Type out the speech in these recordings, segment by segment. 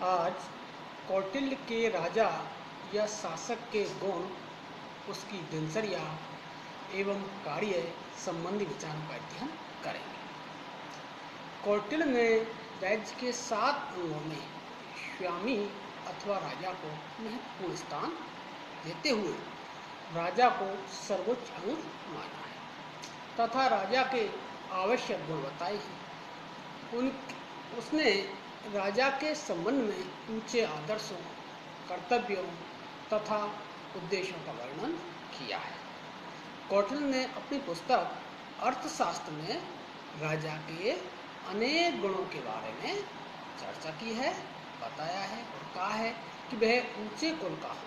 आज कौटिल्य के राजा या शासक के गुण, उसकी दिनचर्या एवं कार्य संबंधी विचारों का अध्ययन करेंगे। कौटिल्य ने राज्य के 7 अंगों में स्वामी अथवा राजा को महत्वपूर्ण स्थान देते हुए राजा को सर्वोच्च अंग माना है तथा राजा के आवश्यक गुण बताए हैं। उसने राजा के संबंध में ऊंचे आदर्शों, कर्तव्यों तथा उद्देश्यों का वर्णन किया है। कौटिल्य ने अपनी पुस्तक अर्थशास्त्र में राजा के अनेक गुणों के बारे में चर्चा की है, बताया है और कहा है कि वह ऊंचे कुल का हो,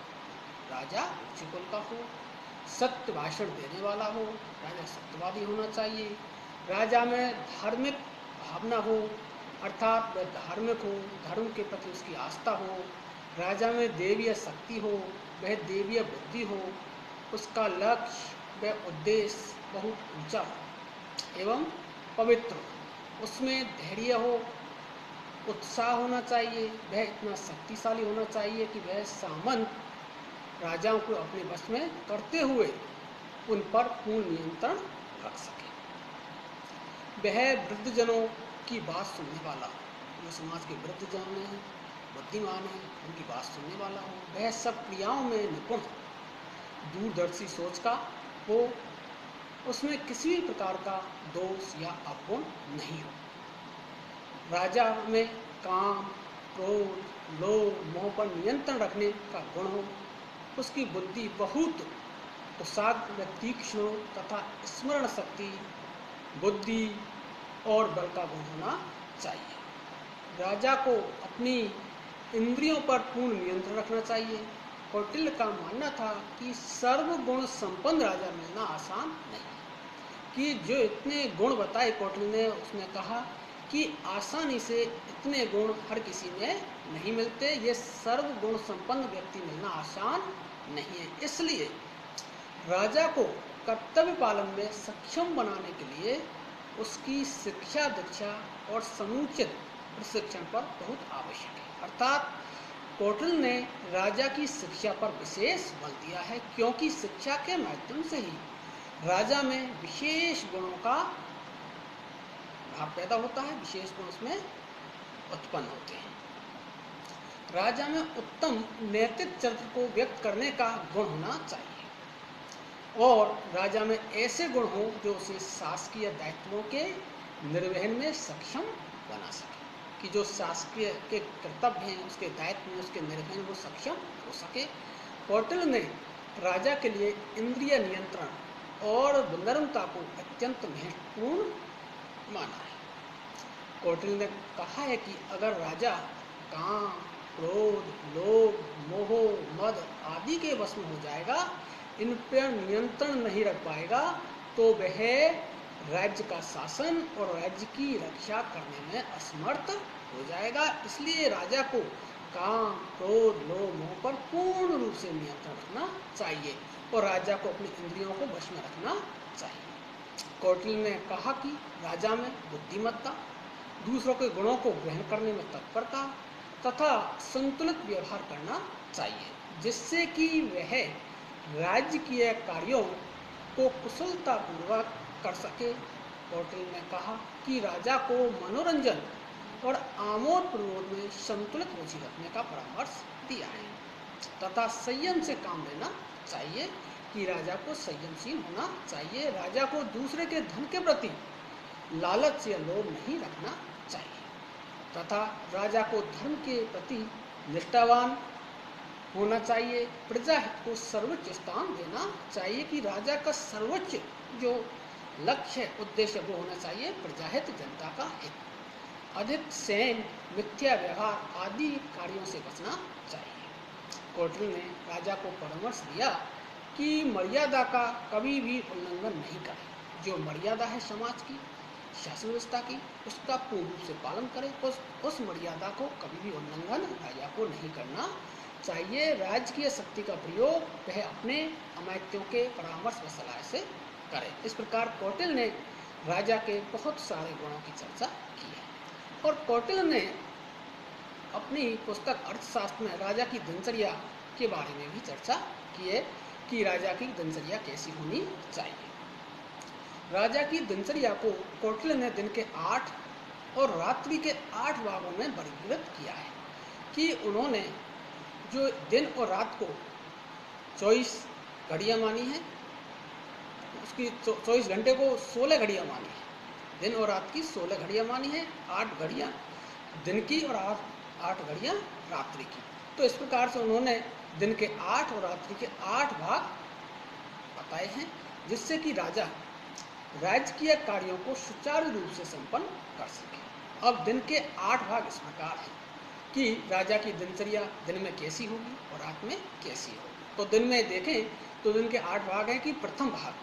राजा ऊंचे कुल का हो, सत्य भाषण देने वाला हो, राजा सत्यवादी होना चाहिए, राजा में धार्मिक भावना हो अर्थात वह धार्मिक हो, धर्म के प्रति उसकी आस्था हो, राजा में देवीय शक्ति हो, वह देवीय बुद्धि हो, उसका लक्ष्य वह उद्देश्य बहुत ऊंचा हो एवं पवित्र हो, उसमें धैर्य हो, उत्साह होना चाहिए, वह इतना शक्तिशाली होना चाहिए कि वह सामंत राजाओं को अपने वश में करते हुए उन पर पूर्ण नियंत्रण रख सके। वह वृद्धजनों की बात सुनने वाला हो, जो समाज के वृद्धजन हैं, बुद्धिमान हैं, उनकी बात सुनने वाला हो, वह सब क्रियाओं में निपुण, दूरदर्शी सोच का हो, उसमें किसी भी प्रकार का दोष या अवगुण नहीं हो, राजा में काम, क्रोध, लोभ, मोह पर नियंत्रण रखने का गुण हो, उसकी बुद्धि बहुत कुशाग्र, तीक्ष्ण हो तथा स्मरण शक्ति, बुद्धि और बल का गुण होना चाहिए। राजा को अपनी इंद्रियों पर पूर्ण नियंत्रण रखना चाहिए। कौटिल्य का मानना था कि सर्वगुण संपन्न राजा मिलना आसान नहीं, कि जो इतने गुण बताए कौटिल्य ने, उसने कहा कि आसानी से इतने गुण हर किसी में नहीं मिलते, ये सर्वगुण संपन्न व्यक्ति मिलना आसान नहीं है। इसलिए राजा को कर्तव्य पालन में सक्षम बनाने के लिए उसकी शिक्षा, दीक्षा और समुचित प्रशिक्षण पर बहुत आवश्यक है। अर्थात कौटिल्य ने राजा की शिक्षा पर विशेष बल दिया है, क्योंकि शिक्षा के माध्यम से ही राजा में विशेष गुणों का भाव पैदा होता है, विशेष गुण उसमें उत्पन्न होते हैं। राजा में उत्तम नैतिक चरित्र को व्यक्त करने का गुण होना चाहिए और राजा में ऐसे गुण हो जो उसे शासकीय दायित्वों के निर्वहन में सक्षम बना सके, कि जो शासकीय के कर्तव्य हैं, उसके दायित्व में, उसके निर्वहन वो सक्षम हो सके। कौटिल्य ने राजा के लिए इंद्रिय नियंत्रण और विनम्रता को अत्यंत महत्वपूर्ण माना है। कौटिल्य ने कहा है कि अगर राजा काम, क्रोध, लोभ, मोह, मद आदि के वश में हो जाएगा, इन पर नियंत्रण नहीं रख पाएगा, तो वह राज्य का शासन और राज्य की रक्षा करने में असमर्थ हो जाएगा। इसलिए राजा को काम, क्रोध, लोभ, मोह पर पूर्ण रूप से नियंत्रण रखना चाहिए और राजा को अपनी इंद्रियों को वश में रखना चाहिए। कौटिल्य ने कहा कि राजा में बुद्धिमत्ता, दूसरों के गुणों को ग्रहण करने में तत्परता तथा संतुलित व्यवहार करना चाहिए, जिससे कि वह राजकीय कार्यों को कुशलतापूर्वक कर सके। कौटिल्य ने कहा कि राजा को मनोरंजन और आमोद प्रमोद में संतुलित रुचि रखने का परामर्श दिया है तथा संयम से काम लेना चाहिए, कि राजा को संयमशील होना चाहिए। राजा को दूसरे के धन के प्रति लालच या लोभ नहीं रखना चाहिए तथा राजा को धर्म के प्रति निष्ठावान होना चाहिए। प्रजा हित को सर्वोच्च स्थान देना चाहिए, कि राजा का सर्वोच्च जो लक्ष्य, उद्देश्य वो होना चाहिए प्रजाहित, जनता का हित। अधिक सैन्य, मिथ्या व्यवहार आदि कार्यों से बचना चाहिए। कौटिल्य ने राजा को परामर्श दिया कि मर्यादा का कभी भी उल्लंघन नहीं करे। जो मर्यादा है समाज की, शासन व्यवस्था की, उसका पूर्ण रूप से पालन करे। उस मर्यादा को कभी भी उल्लंघन राजा को नहीं करना चाहिए। राजकीय शक्ति का प्रयोग वह अपने अमात्यों के परामर्श व सलाह से करे। इस प्रकार कौटिल्य ने राजा के बहुत सारे गुणों की चर्चा की है और कौटिल्य ने अपनी पुस्तक अर्थशास्त्र में राजा की दिनचर्या के बारे में भी चर्चा की है कि राजा की दिनचर्या कैसी होनी चाहिए। राजा की दिनचर्या को कौटिल्य ने दिन के 8 और रात्रि के 8 भागों में वर्गीकृत किया है कि उन्होंने जो दिन और रात को 24 घड़ियाँ मानी है, उसकी 24 घंटे को 16 घड़ियाँ मानी है, दिन और रात की 16 घड़ियाँ मानी है, 8 घड़ियाँ दिन की और 8 घड़ियाँ रात्रि की। तो इस प्रकार से उन्होंने दिन के 8 और रात्रि के 8 भाग बताए हैं, जिससे कि राजा राजकीय कार्यों को सुचारू रूप से संपन्न कर सके। अब दिन के 8 भाग इस प्रकार हैं कि राजा की दिनचर्या दिन में कैसी होगी और रात में कैसी होगी। तो दिन में देखें तो दिन के 8 भाग हैं कि प्रथम भाग,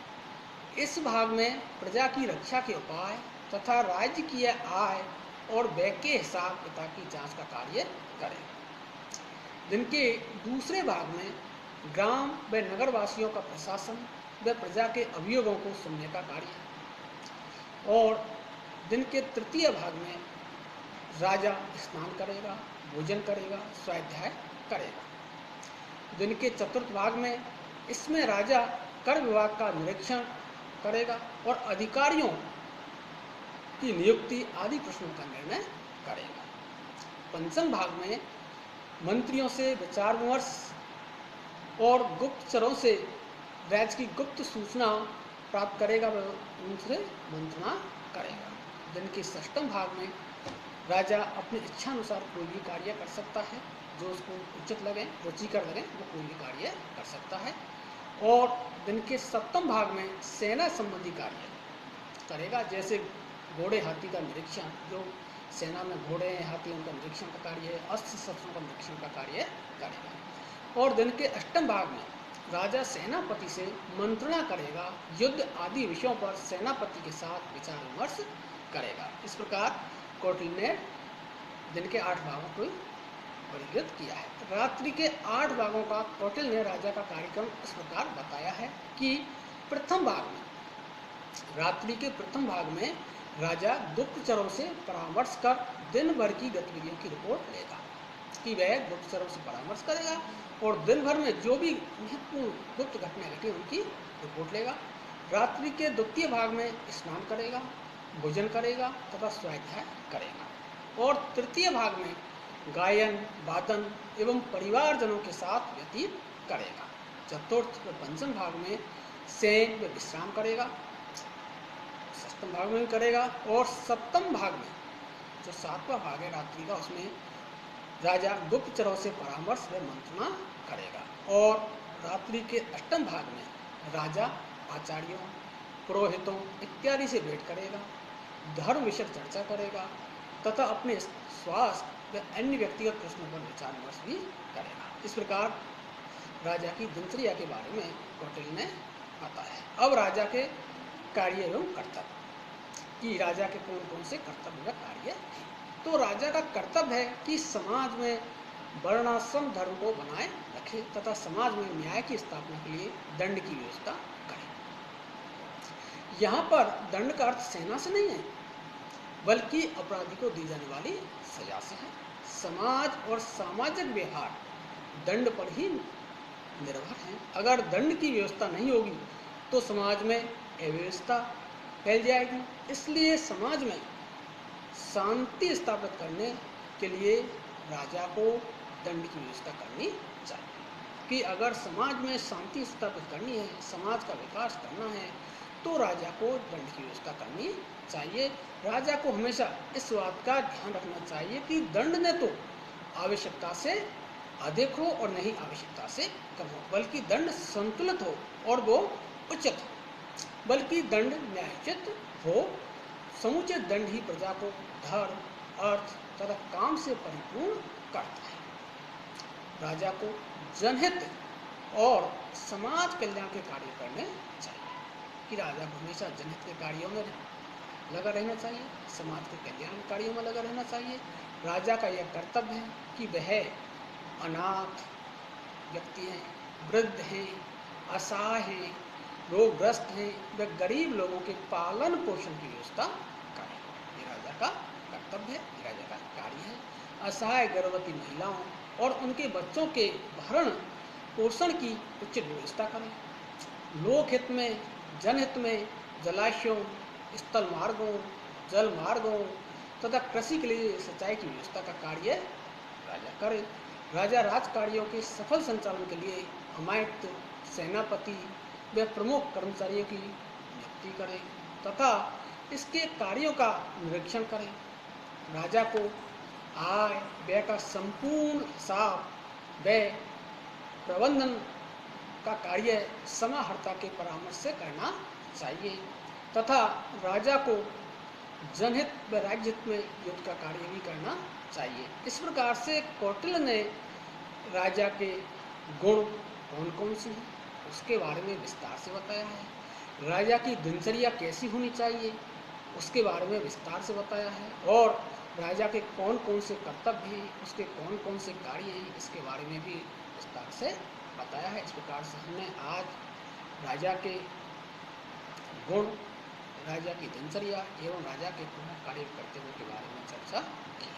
इस भाग में प्रजा की रक्षा के उपाय तथा राज्य की आय और व्यय के हिसाब किताब की जांच का कार्य करें। दिन के दूसरे भाग में ग्राम व नगर वासियों का प्रशासन व प्रजा के अभियोगों को सुनने का कार्य है। और दिन के तृतीय भाग में राजा स्नान करेगा, भोजन करेगा, स्वाध्याय करेगा। दिन के चतुर्थ भाग में इसमें राजा कर विभाग का निरीक्षण करेगा और अधिकारियों की नियुक्ति आदि प्रश्नों का निर्णय करेगा। पंचम भाग में मंत्रियों से विचार विमर्श और गुप्तचरों से राज्य की गुप्त सूचना प्राप्त करेगा व उनसे मंत्रणा करेगा। दिन के षष्ठम भाग में राजा अपनी इच्छा अनुसार कोई भी कार्य कर सकता है, जो उसको उचित लगे, रुचिकर लगे, वो कोई भी कार्य कर सकता है। और दिन के सप्तम भाग में सेना संबंधी कार्य करेगा, जैसे घोड़े हाथी का निरीक्षण, जो सेना में घोड़े हैं, हाथी, उनका निरीक्षण का कार्य है, अस्त्र शस्त्रों का निरीक्षण का कार्य करेगा। और दिन के अष्टम भाग में राजा सेनापति से मंत्रणा करेगा, युद्ध आदि विषयों पर सेनापति के साथ विचार विमर्श करेगा। इस प्रकार कौटिल्य ने दिन के 8 भागों को वर्गीकृत किया है। रात्रि के 8 भागों का कौटिल्य ने राजा का कार्यक्रम इस प्रकार बताया है कि प्रथम भाग में, रात्रि के प्रथम भाग में राजा गुप्तचरों से परामर्श कर दिन भर की गतिविधियों की रिपोर्ट लेगा, कि वह गुप्तचरों से परामर्श करेगा और दिन भर में जो भी महत्वपूर्ण गुप्त घटना घटी उनकी रिपोर्ट लेगा। रात्रि के द्वितीय भाग में स्नान करेगा, भोजन करेगा तथा स्वाध्याय करेगा। और तृतीय भाग में गायन, वादन एवं परिवारजनों के साथ व्यतीत करेगा। चतुर्थ व पंचम भाग में शयन व विश्राम करेगा, षष्ठम भाग में करेगा। और सप्तम भाग में, जो 7वां भाग है रात्रि का, उसमें राजा गुप्तचरों से परामर्श व मंत्रणा करेगा। और रात्रि के अष्टम भाग में राजा आचार्यों, पुरोहितों इत्यादि से भेंट करेगा, धर्म विषय चर्चा करेगा तथा अपने स्वास्थ्य व अन्य व्यक्तिगत प्रश्नों पर विचार विमर्श भी करेगा। इस प्रकार राजा की दिनचर्या के बारे में कौटिल्य ने बताया। अब राजा के कार्य एवं कर्तव्य, कि राजा के कौन कौन से कर्तव्य व कार्य हैं। तो राजा का कर्तव्य है कि समाज में वर्णाश्रम धर्म को बनाए रखे तथा समाज में न्याय की स्थापना के लिए दंड की व्यवस्था करे। यहाँ पर दंड का अर्थ सेना से नहीं है, बल्कि अपराधी को दी जाने वाली सजा से है। समाज और सामाजिक व्यवहार दंड पर ही निर्भर है। अगर दंड की व्यवस्था नहीं होगी तो समाज में अव्यवस्था फैल जाएगी। इसलिए समाज में शांति स्थापित करने के लिए राजा को दंड की व्यवस्था करनी चाहिए, कि अगर समाज में शांति स्थापित करनी है, समाज का विकास करना है, तो राजा को दंड की व्यवस्था करनी चाहिए। राजा को हमेशा इस बात का ध्यान रखना चाहिए कि दंड न तो आवश्यकता से अधिक हो और नहीं आवश्यकता से कम हो, बल्कि दंड संतुलित हो और वो उचित हो, बल्कि दंड न्यायोचित हो। समुचित दंड ही प्रजा को धर्म, अर्थ तथा काम से परिपूर्ण करता है। राजा को जनहित और समाज कल्याण के कार्य करने चाहिए, कि राजा को हमेशा जनहित के कार्यों में लगा रहना चाहिए, समाज के कल्याण कार्यों में लगा रहना चाहिए। राजा का यह कर्तव्य है कि वह अनाथ व्यक्ति हैं, वृद्ध हैं, असहाय हैं, रोगग्रस्त हैं, व गरीब लोगों के पालन पोषण की व्यवस्था करें। ये राजा का कर्तव्य है, ये राजा का कार्य है। असहाय गर्भवती महिलाओं और उनके बच्चों के भरण पोषण की उचित व्यवस्था करें। लोकहित में, जनहित में जलाशयों, स्थल मार्गों, जल मार्गों तथा कृषि के लिए सिंचाई की व्यवस्था का कार्य राजा करे। राजा राज कार्यों के सफल संचालन के लिए अमात्य, सेनापति व प्रमुख कर्मचारियों की नियुक्ति करें तथा इसके कार्यों का निरीक्षण करें। राजा को आय व्यय का संपूर्ण हिसाब व प्रबंधन का कार्य समाहर्ता के परामर्श से करना चाहिए तथा राजा को जनहित व राज्यहित में युद्ध का कार्य भी करना चाहिए। इस प्रकार से कौटिल्य ने राजा के गुण कौन कौन से हैं उसके बारे में विस्तार से बताया है। राजा की दिनचर्या कैसी होनी चाहिए उसके बारे में विस्तार से बताया है और राजा के कौन कौन से कर्तव्य हैं, उसके कौन कौन से कार्य हैं, इसके बारे में भी विस्तार से बताया है। इस प्रकार से हमने आज राजा के गुण, राजा की दिनचर्या एवं राजा के प्रमुख कार्य कर्तव्यों के बारे में चर्चा की।